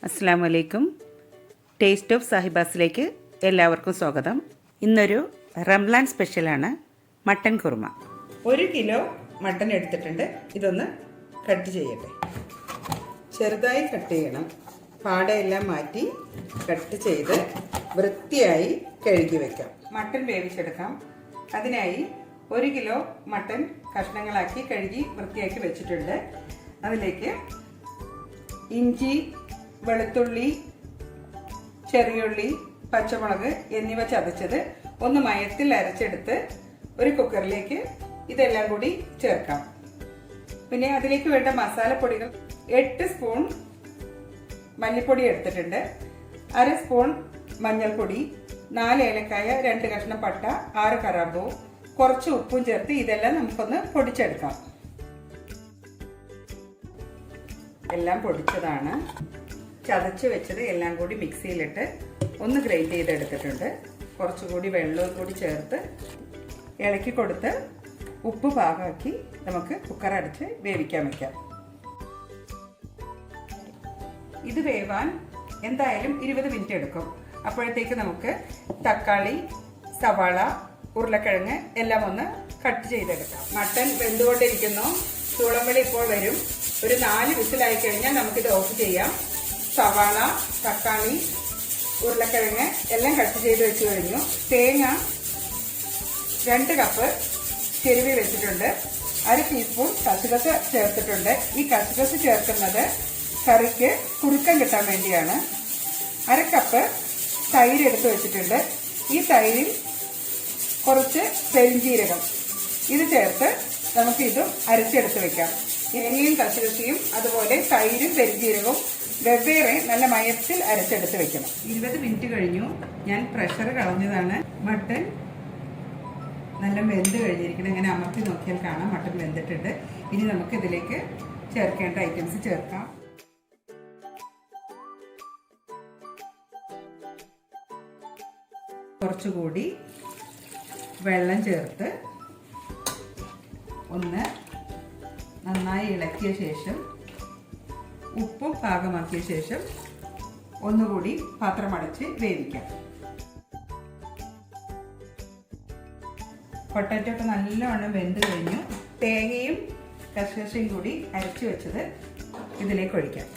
അസ്സലാമു അലൈക്കും. Taste of സാഹിബാസിലേക്ക് എല്ലാവർക്കും സ്വാഗതം. ഇന്നൊരു റംലാൻ സ്പെഷ്യലാണ് മട്ടൻ കുറുമ. 1 കിലോ മട്ടൻ എടുത്തിട്ടുണ്ട്. ഇതൊന്ന് കട്ട് ചെയ്യട്ടെ. ചെറുതായി കട്ട് ചെയ്യണം. പാടയെല്ലാം മാറ്റി കട്ട് ചെയ്ത് വൃത്തിയായി കഴുകി വയ്ക്കാം. മട്ടൻ വേവിച്ചെടുക്കാം. അതിനായി 1 കിലോ മട്ടൻ കഷ്ണങ്ങളാക്കി കഴുകി വൃത്തിയാക്കി വെച്ചിട്ടുണ്ട്. അതിലേക്ക് ഇഞ്ചി, വെളുത്തുള്ളി, ചെറിയുള്ളി, പച്ചമുളക് എന്നിവ ചതച്ചത് ഒന്ന് മയത്തിൽ അരച്ചെടുത്ത് ഒരു കുക്കറിലേക്ക് ഇതെല്ലാം കൂടി ചേർക്കാം. പിന്നെ അതിലേക്ക് വേണ്ട മസാലപ്പൊടികൾ 8 സ്പൂൺ മല്ലിപ്പൊടി എടുത്തിട്ടുണ്ട്, 1/2 സ്പൂൺ മഞ്ഞൾപ്പൊടി, 4 ഏലക്കായ, 2 കഷ്ണം പട്ട, 6 കറാമ്പൂ, കുറച്ച് ഉപ്പും ചേർത്ത് ഇതെല്ലാം നമുക്കൊന്ന് പൊടിച്ചെടുക്കാം. എല്ലാം പൊടിച്ചതാണ്. ചതച്ച് വെച്ചത് എല്ലാം കൂടി മിക്സിയിലിട്ട് ഒന്ന് ഗ്രൈൻഡ് ചെയ്തെടുത്തിട്ടുണ്ട്. കുറച്ചുകൂടി വെള്ളവും കൂടി ചേർത്ത് ഇളക്കി കൊടുത്ത് ഉപ്പ് പാകമാക്കി നമുക്ക് കുക്കർ അടച്ച് വേവിക്കാൻ വയ്ക്കാം. ഇത് വേവാൻ എന്തായാലും 20 മിനിറ്റ് എടുക്കും. അപ്പോഴത്തേക്ക് നമുക്ക് തക്കാളി, സവാള, ഉരുളക്കിഴങ്ങ് എല്ലാം ഒന്ന് കട്ട് ചെയ്തെടുക്കാം. മട്ടൻ വെന്തുകൊണ്ടിരിക്കുന്നു. ചൂളമ്പളി ഇപ്പോൾ വരും. ഒരു 4 വിസിലായി കഴിഞ്ഞാൽ നമുക്കിത് ഓഫ് ചെയ്യാം. സവാള, തക്കാളി, ഉരുളക്കിഴങ്ങ് എല്ലാം കട്ട് ചെയ്ത് വെച്ച് കഴിഞ്ഞു. തേങ്ങ 2 കപ്പ് ചെരുവി വെച്ചിട്ടുണ്ട്. 1/2 ടീസ്പൂൺ കശുകസ് ചേർത്തിട്ടുണ്ട്. ഈ കശുകസ് ചേർക്കുന്നത് കറിക്ക് കുറുക്കം കിട്ടാൻ വേണ്ടിയാണ്. 1/2 കപ്പ് തൈര് എടുത്ത് വെച്ചിട്ടുണ്ട്. ഈ തൈരിൽ കുറച്ച് പെരിഞ്ജീരകം ഇത് ചേർത്ത് നമുക്ക് ഇതും അരച്ചെടുത്ത് വെക്കാം. തേങ്ങയും കശുകസിയും അതുപോലെ തൈരും പെരിഞ്ജീരകവും വെവ്വേറെ നല്ല മയത്തിൽ അരച്ചെടുത്ത് വെക്കണം. 20 മിനിറ്റ് കഴിഞ്ഞു. ഞാൻ പ്രഷർ കളഞ്ഞതാണ്. മട്ടൻ നല്ല വെന്ത് കഴിഞ്ഞിരിക്കണം. ഇങ്ങനെ അമർത്തി നോക്കിയാൽ കാണാം മട്ടൻ വെന്തിട്ടുണ്ട്. ഇനി നമുക്ക് ഇതിലേക്ക് ചേർക്കേണ്ട ഐറ്റംസ് ചേർക്കാം. കുറച്ചുകൂടി വെള്ളം ചേർത്ത് ഒന്ന് നന്നായി ഇളക്കിയ ശേഷം ഉപ്പും പാകമാക്കിയ ശേഷം ഒന്നുകൂടി പാത്രം അടച്ച് വേവിക്കാം. പൊട്ടാറ്റോ ഒക്കെ നല്ലവണ്ണം വെന്ത് കഴിഞ്ഞു. തേങ്ങയും കശുകശയും കൂടി അരച്ചു വെച്ചത് ഇതിലേക്ക് ഒഴിക്കാം.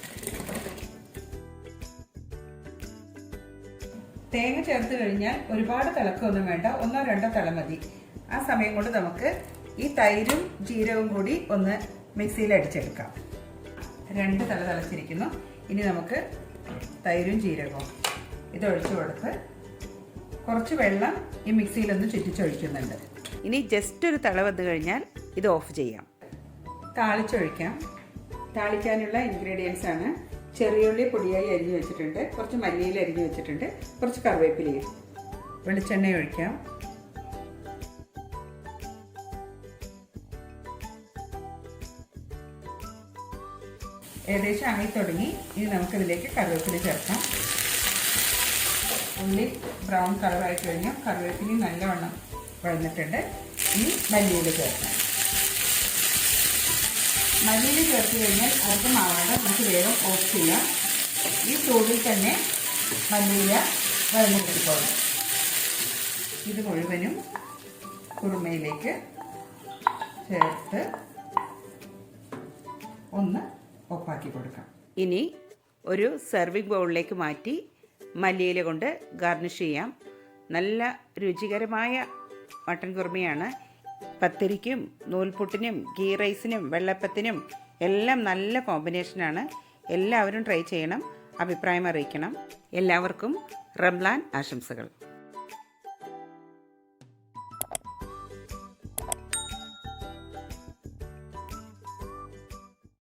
തേങ്ങ ചേർത്ത് കഴിഞ്ഞാൽ ഒരുപാട് തിളക്കമൊന്നും വേണ്ട, 1-2 തിള മതി. ആ സമയം കൊണ്ട് നമുക്ക് ഈ തൈരും ജീരകവും കൂടി ഒന്ന് മിക്സിയിൽ അടിച്ചെടുക്കാം. 2 തിള തിളച്ചിരിക്കുന്നു. ഇനി നമുക്ക് തൈരും ജീരകവും ഇതൊഴിച്ചു കൊടുത്ത് കുറച്ച് വെള്ളം ഈ മിക്സിയിലൊന്ന് ചുറ്റിച്ചൊഴിക്കുന്നുണ്ട്. ഇനി ജസ്റ്റ് ഒരു തിള വന്നു കഴിഞ്ഞാൽ ഇത് ഓഫ് ചെയ്യാം. താളിച്ചൊഴിക്കാം. താളിക്കാനുള്ള ഇൻഗ്രീഡിയൻസ് ആണ്: ചെറിയുള്ളി പൊടിയായി അരിഞ്ഞു വെച്ചിട്ടുണ്ട്, കുറച്ച് മല്ലിയില അരിഞ്ഞു വെച്ചിട്ടുണ്ട്, കുറച്ച് കറിവേപ്പിലയും. വെളിച്ചെണ്ണ ഒഴിക്കാം. ഏകദേശം ആയി തുടങ്ങി. ഇനി നമുക്കിതിലേക്ക് കറിവേപ്പില ചേർക്കാം. ഉള്ളി ബ്രൗൺ കളറായി കഴിഞ്ഞു. കറിവേപ്പിലയും നല്ലവണ്ണം വഴന്നിട്ടുണ്ട്. ഇനി മല്ലിയില ചേർക്കാം. മല്ലിയില ചേർത്ത് കഴിഞ്ഞാൽ അധികം ആവാതെ നമുക്ക് വേഗം ഓഫ് ചെയ്യാം. ഈ ചൂടിൽ തന്നെ മല്ലിയില വഴന്നിട്ടിരിക്കണം. ഇത് മുഴുവനും കുറുമയിലേക്ക് ചേർത്ത് ഒന്ന് ഓഫാക്കി കൊടുക്കാം. ഇനി ഒരു സെർവിങ് ബൗളിലേക്ക് മാറ്റി മല്ലിയില കൊണ്ട് ഗാർണിഷ് ചെയ്യാം. നല്ല രുചികരമായ മട്ടൻ കുറുമയാണ്. പത്തിരിക്കും നൂൽപുട്ടിനും ഗീ റൈസിനും വെള്ളപ്പത്തിനും എല്ലാം നല്ല കോമ്പിനേഷനാണ്. എല്ലാവരും ട്രൈ ചെയ്യണം. അഭിപ്രായം അറിയിക്കണം. എല്ലാവർക്കും റംലാൻ ആശംസകൾ.